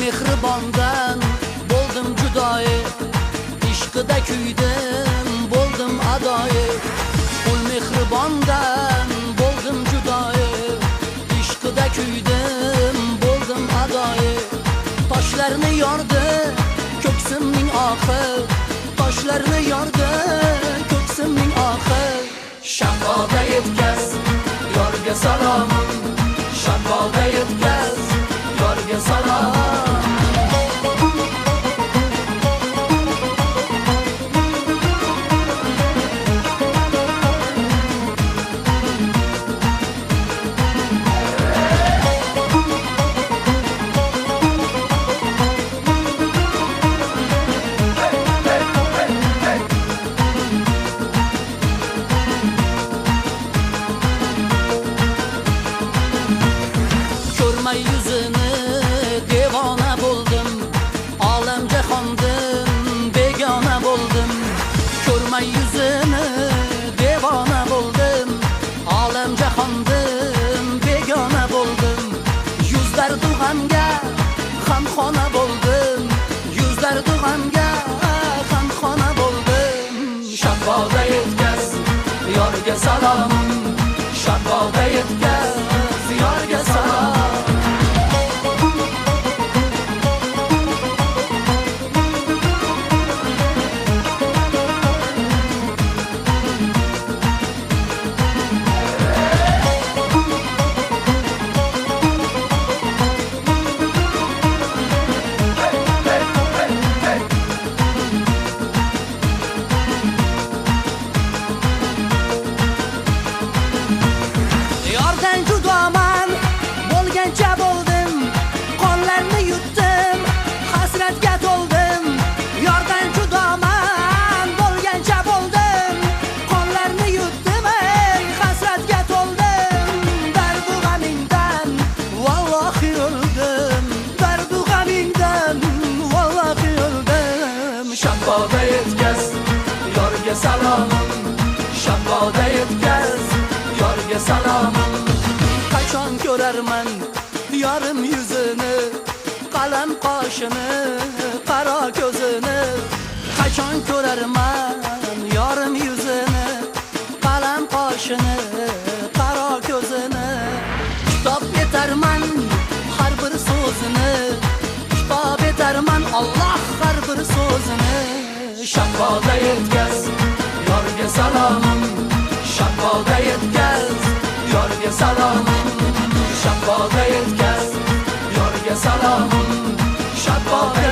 Mehribondan bo'ldim judoyi, ishqida kuydim bo'ldim adoyi. Ul mehribondan bo'ldim judoyi, ishqida kuydim bo'ldim adoyi. Toshlarni yordi ko'ksimning ohi, toshlarni yordi ko'ksimning ohi. Shaboda yetkaz yorga salomim, shaboda yetkaz yorga salom. Yüzünü devona buldum, alem cehondim begona buldum. Ko'rmay yüzünü devona buldum, alem cehondim begona buldum. Yüzler dug'amga hamxona buldum, yüzler dug'amga hamxona buldum. Shaboda yetkaz yorga salomim, shaboda yetkaz yorga salom. Yordan judoman bo'lgancha bo'ldim, qonlarni yutdim, hasratga to'ldim. Yordan judoman bo'lgancha bo'ldim, qonlarni yutdim, hasratga to'ldim. Dardu g'amingdan vallohi o'ldim, dardu g'amingdan vallohi o'ldim. Shaboda yetkaz yorga salomim, shaboda yetkaz yorga salomim. Qachon ko'rarman yorim yuzini, qalam qoshini, qaro ko'zini. Qachon ko'rarman yorim yuzini, qalam qoshini, qaro ko'zini. Kitob etarman har bir so'zini, kitob etarman Alloh har bir so'zini. Shaboda yetkaz yorga salomim, shaboda yetkaz yorga salomim, shaboda yetkaz yorga salomim, shaboda